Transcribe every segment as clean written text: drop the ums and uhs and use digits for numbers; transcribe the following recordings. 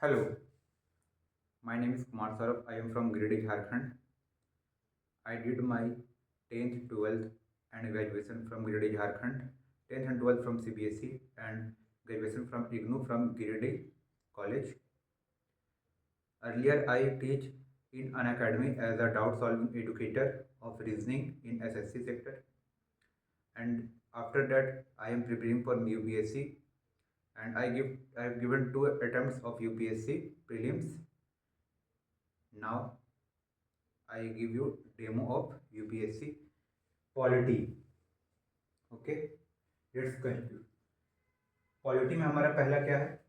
Hello, my name is Kumar Saurabh. I am from Giridih, Jharkhand. I did my 10th, 12th and graduation from Giridih, Jharkhand. 10th and 12th from CBSE and graduation from IGNOU from Giridih College. Earlier, I teach in an academy as a doubt solving educator of reasoning in SSC sector. And after that, I am preparing for UPSC and I have given 2 attempts of UPSC prelims. Now I give you demo of UPSC polity. Okay, let's continue. Polity में हमारा पहला क्या है?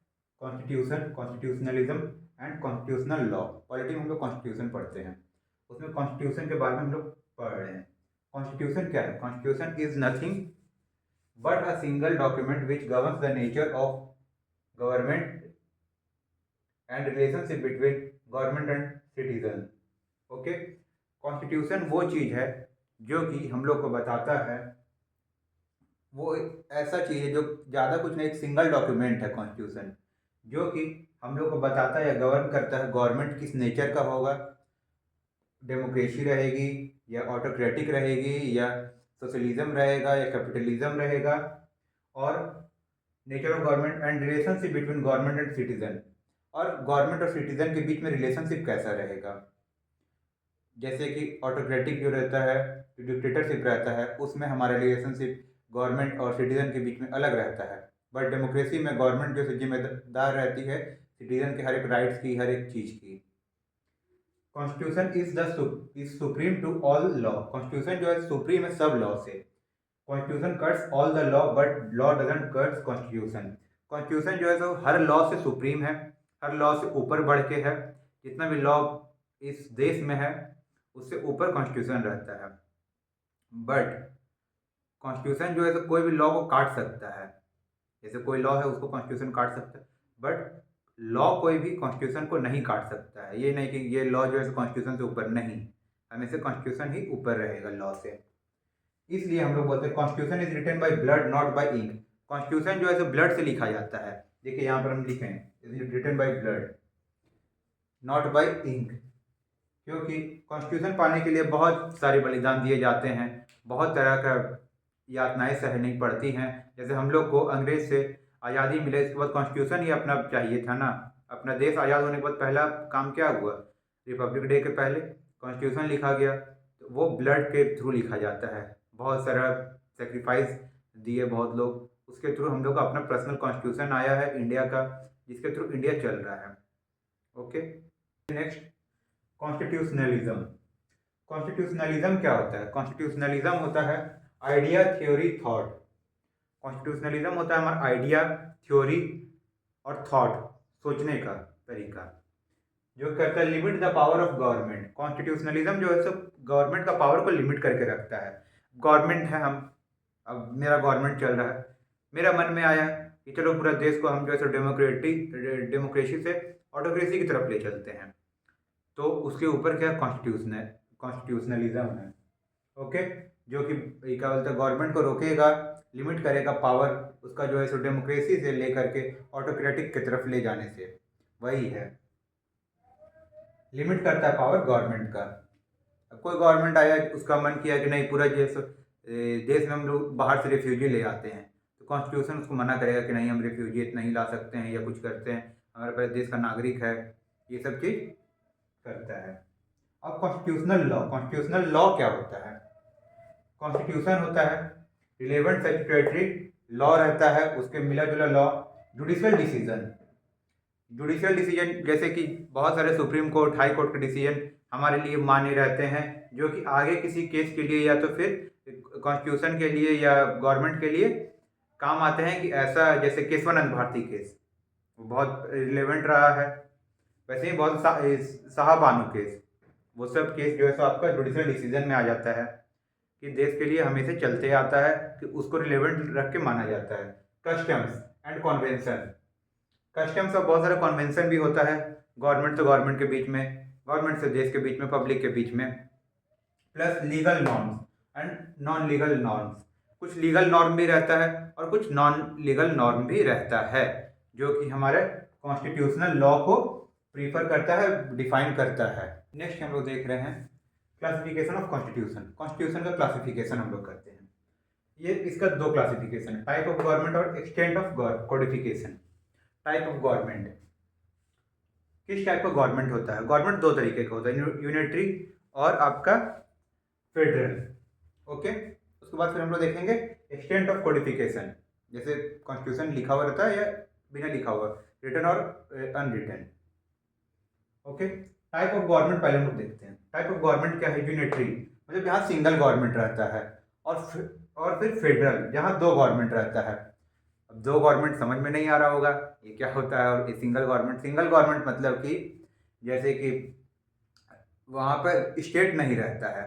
Constitution, constitutionalism and constitutional law. Polity में हम लोग constitution पढ़ते हैं, उसमें कॉन्स्टिट्यूशन के बारे में हम लोग पढ़ रहे हैं. कॉन्स्टिट्यूशन क्या है? Constitution is nothing but a single document which governs the nature of government and relationship between government and citizen. Okay, constitution वो चीज़ है जो कि हम लोग को बताता है, वो ऐसा चीज़ है जो ज़्यादा कुछ नहीं, एक सिंगल डॉक्यूमेंट है कॉन्स्टिट्यूशन, जो कि हम लोग को बताता है या गवर्न करता है गवर्नमेंट किस नेचर का होगा, डेमोक्रेसी रहेगी या ऑटोक्रेटिक रहेगी या सोशलिज्म रहेगा या कैपिटलिज्म रहेगा, और nature of government and relationship between government and citizen, और गवर्नमेंट और सिटीजन के बीच में रिलेशनशिप कैसा रहेगा. जैसे कि ऑटोक्रेटिक जो रहता है, जो डिक्टेटरशिप रहता है, उसमें हमारा रिलेशनशिप गवर्नमेंट और सिटीजन के बीच में अलग रहता है. बट डेमोक्रेसी में गवर्नमेंट जो है जिम्मेदार रहती है सिटीजन के हर एक राइट्स की, हर एक चीज़ की. Constitution is supreme to all law. Constitution जो है सुप्रीम है सब लॉ से. Constitution cuts all the law but law doesn't cuts constitution. Constitution जो है तो हर लॉ से सुप्रीम है, हर लॉ से ऊपर बढ़ के है. जितना भी लॉ इस देश में है उससे ऊपर कॉन्स्टिट्यूशन रहता है. बट कॉन्स्टिट्यूशन जो है तो कोई भी लॉ को काट सकता है. जैसे कोई लॉ है उसको कॉन्स्टिट्यूशन काट सकता है, बट लॉ कोई भी कॉन्स्टिट्यूशन को नहीं काट सकता है. ये नहीं कि ये लॉ जो है कॉन्स्टिट्यूशन से ऊपर, नहीं, हमेशा कॉन्स्टिट्यूशन ही ऊपर रहेगा लॉ से. इसलिए हम लोग बोलते हैं constitution is written by blood not by ink. Constitution जो है तो ब्लड से लिखा जाता है. देखिए यहाँ पर हम लिखे हैं is written by blood not by ink, क्योंकि कॉन्स्टिट्यूशन पाने के लिए बहुत सारे बलिदान दिए जाते हैं, बहुत तरह का यातनाएं सहनी पड़ती हैं. जैसे हम लोग को अंग्रेज से आज़ादी मिले, इसके बाद कॉन्स्टिट्यूशन ही अपना चाहिए था ना. अपना देश आज़ाद होने के बाद पहला काम क्या हुआ? रिपब्लिक डे के पहले कॉन्स्टिट्यूशन लिखा गया. तो वो ब्लड के थ्रू लिखा जाता है. बहुत सारा सेक्रीफाइस दिए बहुत लोग, उसके थ्रू हम लोग का अपना पर्सनल कॉन्स्टिट्यूशन आया है इंडिया का, जिसके थ्रू इंडिया चल रहा है. Okay, next constitutionalism. कॉन्स्टिट्यूशनलिज्म क्या होता है? कॉन्स्टिट्यूशनलिज्म होता है आइडिया, थ्योरी, थॉट. कॉन्स्टिट्यूशनलिज्म होता है हमारा आइडिया, थ्योरी और थॉट, सोचने का तरीका, जो कहता है limit the power of government. Constitutionalism जो है सब गवर्नमेंट का पावर को लिमिट करके रखता है. गवर्नमेंट है हम, अब मेरा गवर्नमेंट चल रहा है, मेरा मन में आया कि चलो पूरा देश को हम जो है डेमोक्रेसी से ऑटोक्रेसी की तरफ ले चलते हैं, तो उसके ऊपर क्या कॉन्स्टिट्यूशन है, कॉन्स्टिट्यूशनलिज्म है. ओके, जो कि क्या बोलते हैं गवर्नमेंट को रोकेगा, लिमिट करेगा पावर उसका जो है सो डेमोक्रेसी से लेकर के ऑटोक्रेटिक की तरफ ले जाने से. वही है, लिमिट करता है पावर गवर्नमेंट का. अब कोई गवर्नमेंट आया, उसका मन किया कि नहीं पूरा देश में हम लोग बाहर से रिफ्यूजी ले आते हैं, तो कॉन्स्टिट्यूशन उसको मना करेगा कि नहीं हम रिफ्यूजी नहीं ला सकते हैं या कुछ करते हैं, हमारे पास देश का नागरिक है, ये सब चीज़ करता है. अब कॉन्स्टिट्यूशनल लॉ क्या होता है? कॉन्स्टिट्यूशन होता है रिलेवेंट स्टैट्यूटरी लॉ रहता है, उसके मिला जुला लॉ. जुडिशियल डिसीजन जैसे कि बहुत सारे सुप्रीम कोर्ट, हाई कोर्ट के डिसीजन हमारे लिए मान्य रहते हैं, जो कि आगे किसी केस के लिए या तो फिर कॉन्स्टिट्यूशन के लिए या गवर्नमेंट के लिए काम आते हैं. कि ऐसा जैसे केशवानंद भारती केस वो बहुत रिलेवेंट रहा है, वैसे ही बहुत साहबानू केस, वो सब केस जो है सो आपका जुडिशियल डिसीजन में आ जाता है कि देश के लिए हमेशा चलते आता है, कि उसको रिलेवेंट रख के माना जाता है. Customs and convention. कस्टम्स और बहुत सारा कॉन्वेंशन भी होता है गवर्नमेंट से गवर्नमेंट के बीच में, गवर्नमेंट से देश के बीच में, पब्लिक के बीच में. Plus legal norms and non legal norms. कुछ लीगल नॉर्म भी रहता है और कुछ नॉन लीगल नॉर्म भी रहता है, जो कि हमारे कॉन्स्टिट्यूशनल लॉ को प्रीफर करता है, डिफाइन करता है। नेक्स्ट हम लोग देख रहे हैं क्लासिफिकेशन ऑफ कॉन्स्टिट्यूशन। कॉन्स्टिट्यूशन का क्लासिफिकेशन हम लोग करते हैं। ये इसका दो क्लासिफिकेशन है, टाइप ऑफ गवर्नमेंट और extent of codification. Type of government, किस टाइप का गवर्नमेंट होता है? गवर्नमेंट दो तरीके का होता है, यूनिटरी और आपका फेडरल। ओके, उसके बाद फिर हम लोग देखेंगे एक्सटेंट ऑफ कोडिफिकेशन, जैसे कॉन्स्टिट्यूशन लिखा हुआ रहता है या बिना लिखा हुआ, रिटन और unwritten. Okay, type of government पहले हम लोग देखते हैं। टाइप ऑफ गवर्नमेंट क्या है? यूनिटरी, मतलब यहाँ सिंगल गवर्नमेंट रहता है, और फिर फेडरल, जहाँ दो गवर्नमेंट रहता है। अब दो गवर्नमेंट समझ में नहीं आ रहा होगा ये क्या होता है, और ये सिंगल गवर्नमेंट। सिंगल गवर्नमेंट मतलब कि जैसे कि वहाँ पर स्टेट नहीं रहता है।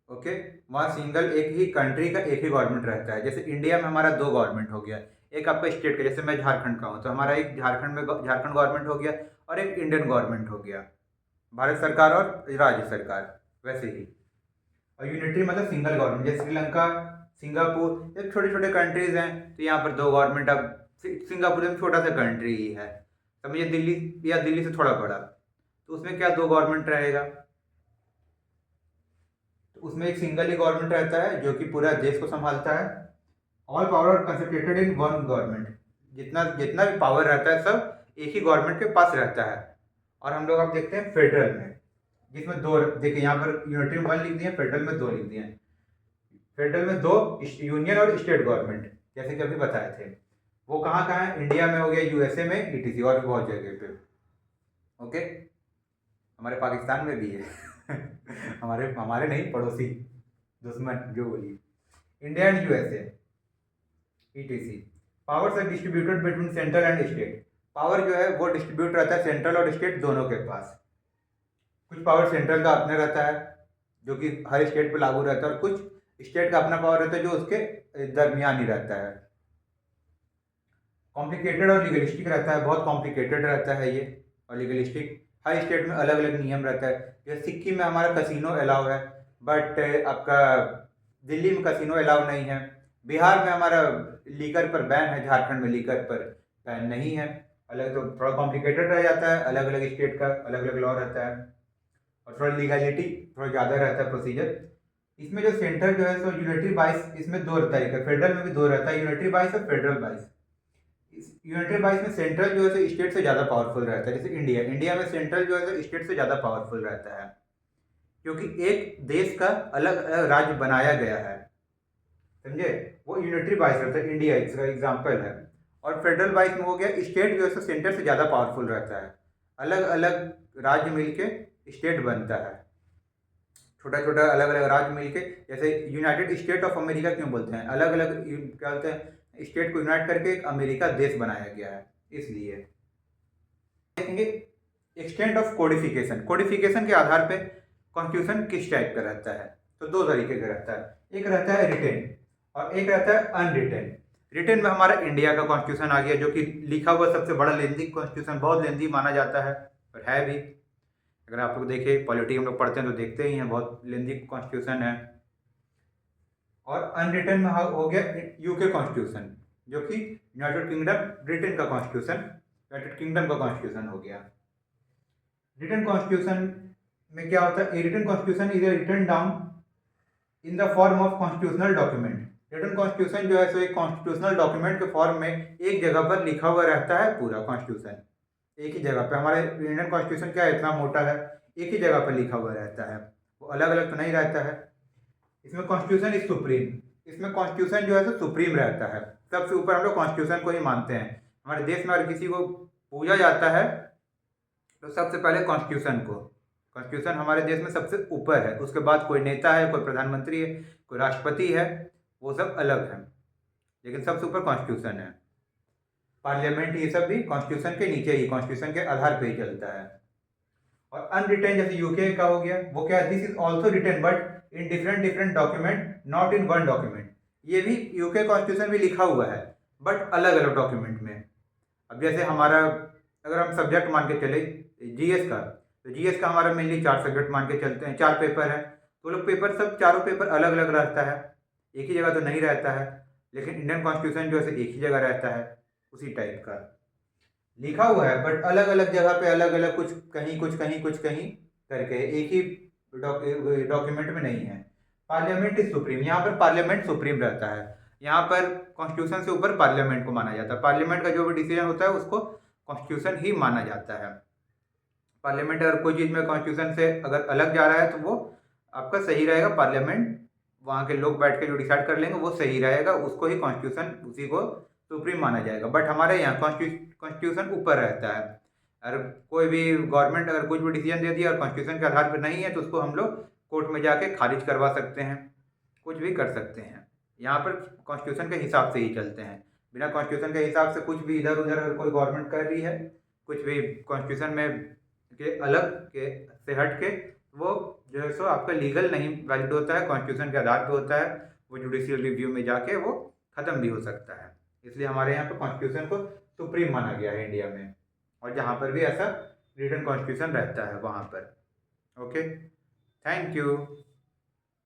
ओके, वहाँ सिंगल एक ही कंट्री का एक ही गवर्नमेंट रहता है। जैसे इंडिया में हमारा दो गवर्नमेंट हो गया, एक आपका स्टेट का, जैसे मैं झारखंड का हूँ तो हमारा एक झारखंड में झारखंड गवर्नमेंट हो गया, और एक इंडियन गवर्नमेंट हो गया, भारत सरकार और राज्य सरकार, वैसे ही। और यूनिटरी मतलब सिंगल गवर्नमेंट, जैसे श्रीलंका, सिंगापुर, ये छोटे छोटे कंट्रीज हैं, तो यहाँ पर दो गवर्नमेंट। अब सिंगापुर में छोटा सा कंट्री ही है, समझिए दिल्ली, या दिल्ली से थोड़ा बड़ा, तो उसमें क्या दो गवर्नमेंट रहेगा? तो उसमें एक सिंगल ही गवर्नमेंट रहता है जो कि पूरा देश को संभालता है। All power concentrated in one government, जितना जितना भी पावर रहता है सब एक ही गवर्नमेंट के पास रहता है। और हम लोग अब देखते हैं फेडरल में, जिसमें दो, देखिए यहाँ पर यूनिटरी में 1 लिख दिए, फेडरल में 2 लिख दिए। फेडरल में 2 यूनियन और स्टेट गवर्नमेंट, जैसे कि अभी बताए थे। वो कहाँ कहाँ है? इंडिया में हो गया, यूएसए में, ईटीसी, और भी बहुत जगह पे। ओके, हमारे पाकिस्तान में भी है हमारे हमारे नहीं, पड़ोसी, दुश्मन जो बोली। India and USA, etc. Powers are distributed between central and state. Power जो है वो डिस्ट्रीब्यूट रहता है सेंट्रल और स्टेट दोनों के पास। कुछ पावर सेंट्रल का अपने रहता है जो कि हर स्टेट पे लागू रहता है, और कुछ स्टेट का अपना पावर रहता है जो उसके दरमियान ही रहता है। कॉम्प्लिकेटेड और लीगलिस्टिक रहता है, बहुत कॉम्प्लिकेटेड रहता है ये, और लीगलिस्टिक। हर स्टेट में अलग अलग नियम रहता है। जैसे सिक्किम में हमारा कसिनो अलाउ है, बट आपका दिल्ली में कसिनो अलाउ नहीं है। बिहार में हमारा लीकर पर बैन है, झारखंड में लीकर पर बैन नहीं है। अलग, तो थोड़ा कॉम्प्लिकेटेड रह जाता है, अलग अलग स्टेट का अलग अलग लॉ रहता है, और थोड़ा लीगलिटी थोड़ा ज़्यादा रहता है प्रोसीजर। इसमें जो सेंटर जो है सो यूनिटरी बाइस, इसमें दो तरीके, फेडरल में भी दो रहता है, यूनिटरी बाइस और फेडरल बाइस। यूनिटरी बाइस में सेंट्रल जो है सो स्टेट से ज़्यादा पावरफुल रहता है। जैसे इंडिया में सेंट्रल जो है सो स्टेट से ज़्यादा पावरफुल रहता है, क्योंकि एक देश का अलग अलग राज्य बनाया गया है, समझे? वो यूनिटरी बाइस रहता है, इंडिया इसका एग्जाम्पल है। और फेडरल बाइस में हो गया, स्टेट जो है सो सेंटर से ज़्यादा पावरफुल रहता है, अलग अलग राज्य मिलके स्टेट बनता है, छोटा छोटा अलग अलग राज्य मिलके। जैसे यूनाइटेड स्टेट ऑफ अमेरिका क्यों बोलते हैं? अलग अलग क्या बोलते हैं, स्टेट को यूनाइट करके एक अमेरिका देश बनाया गया है, इसलिए। देखेंगे एक्सटेंट ऑफ कोडिफिकेशन। कोडिफिकेशन के आधार पे कॉन्स्टिट्यूशन किस टाइप का रहता है? तो दो तरीके का रहता है, एक रहता है रिटेन और एक रहता है अनरिटेन। रिटेन में हमारा इंडिया का कॉन्स्टिट्यूशन आ गया, जो कि लिखा हुआ सबसे बड़ा लेंदी कॉन्स्टिट्यूशन, बहुत लेंदी माना जाता है, और है भी। अगर आप लोग देखें, पॉलिटी हम लोग पढ़ते हैं तो देखते ही हैं, बहुत लेंदी कॉन्स्टिट्यूशन है। और अनरिटन में हो गया यूके कॉन्स्टिट्यूशन, जो कि यूनाइटेड किंगडम, ब्रिटेन का कॉन्स्टिट्यूशन, यूनाइटेड किंगडम का कॉन्स्टिट्यूशन हो गया। रिटन कॉन्स्टिट्यूशन में क्या होता है? Written constitution is written down in the form of constitutional document. Written constitution जो है सो एक कॉन्स्टिट्यूशनल डॉक्यूमेंट के फॉर्म में एक जगह पर लिखा हुआ रहता है, पूरा कॉन्स्टिट्यूशन एक ही जगह पे। हमारे इंडियन कॉन्स्टिट्यूशन क्या है, इतना मोटा है, एक ही जगह पर लिखा हुआ रहता है, वो अलग अलग तो नहीं रहता है। इसमें कॉन्स्टिट्यूशन इज सुप्रीम, इसमें कॉन्स्टिट्यूशन जो है तो सुप्रीम रहता है, सबसे ऊपर हम लोग कॉन्स्टिट्यूशन को ही मानते हैं। हमारे देश में अगर किसी को पूजा जाता है तो सबसे पहले कॉन्स्टिट्यूशन को, कॉन्स्टिट्यूशन हमारे देश में सबसे ऊपर है, उसके बाद कोई नेता है, कोई प्रधानमंत्री है, कोई राष्ट्रपति है, वो सब अलग है, लेकिन सबसे ऊपर कॉन्स्टिट्यूशन है। पार्लियामेंट ये सब भी कॉन्स्टिट्यूशन के नीचे ही, कॉन्स्टिट्यूशन के आधार पर ही चलता है। और अनरिटेन जैसे यूके का हो गया, वो क्या है? This is also written but in different different document, not in one document. ये भी यूके कॉन्स्टिट्यूशन भी लिखा हुआ है, बट अलग अलग डॉक्यूमेंट में। अब जैसे हमारा, अगर हम सब्जेक्ट मान के चले जीएस का, तो जीएस का हमारा मेनली 4 सब्जेक्ट मान के चलते हैं, 4 पेपर है, तो लोग पेपर सब चारों पेपर अलग अलग रहता है, एक ही जगह तो नहीं रहता है। लेकिन इंडियन कॉन्स्टिट्यूशन जो है एक ही जगह रहता है, उसी टाइप का। लिखा हुआ है, बट अलग अलग जगह पे अलग अलग, कुछ कहीं कुछ कहीं कुछ कहीं करके, एक ही डॉक्यूमेंट में नहीं है। पार्लियामेंट इज सुप्रीम, यहाँ पर पार्लियामेंट सुप्रीम रहता है। यहाँ पर कॉन्स्टिट्यूशन से ऊपर पार्लियामेंट को माना जाता है। पार्लियामेंट का जो भी डिसीजन होता है उसको कॉन्स्टिट्यूशन ही माना जाता है। पार्लियामेंट अगर कोई चीज़ में कॉन्स्टिट्यूशन से अगर अलग जा रहा है तो वो आपका सही रहेगा। पार्लियामेंट वहाँ के लोग बैठ के जो डिसाइड कर लेंगे वो सही रहेगा, उसको ही कॉन्स्टिट्यूशन, उसी को सुप्रीम माना जाएगा। बट हमारे यहाँ कॉन्स्टिट्यूशन ऊपर रहता है। अगर कोई भी गवर्नमेंट अगर कुछ भी डिसीजन दे दिया और कॉन्स्टिट्यूशन के आधार पर नहीं है तो उसको हम लोग कोर्ट में जाके खारिज करवा सकते हैं, कुछ भी कर सकते हैं। यहाँ पर कॉन्स्टिट्यूशन के हिसाब से ही चलते हैं। बिना कॉन्स्टिट्यूशन के हिसाब से कुछ भी इधर उधर अगर कोई गवर्नमेंट कर रही है, कुछ भी कॉन्स्टिट्यूशन में के अलग के से हट के, वो जो है सो आपका लीगल नहीं वैलिड होता है, कॉन्स्टिट्यूशन के आधार पे होता है। वो जुडिशियल रिव्यू में जाके वो ख़त्म भी हो सकता है। इसलिए हमारे यहाँ पे कॉन्स्टिट्यूशन को सुप्रीम माना गया है इंडिया में, और जहाँ पर भी ऐसा रिटन कॉन्स्टिट्यूशन रहता है वहाँ पर। Okay, thank you.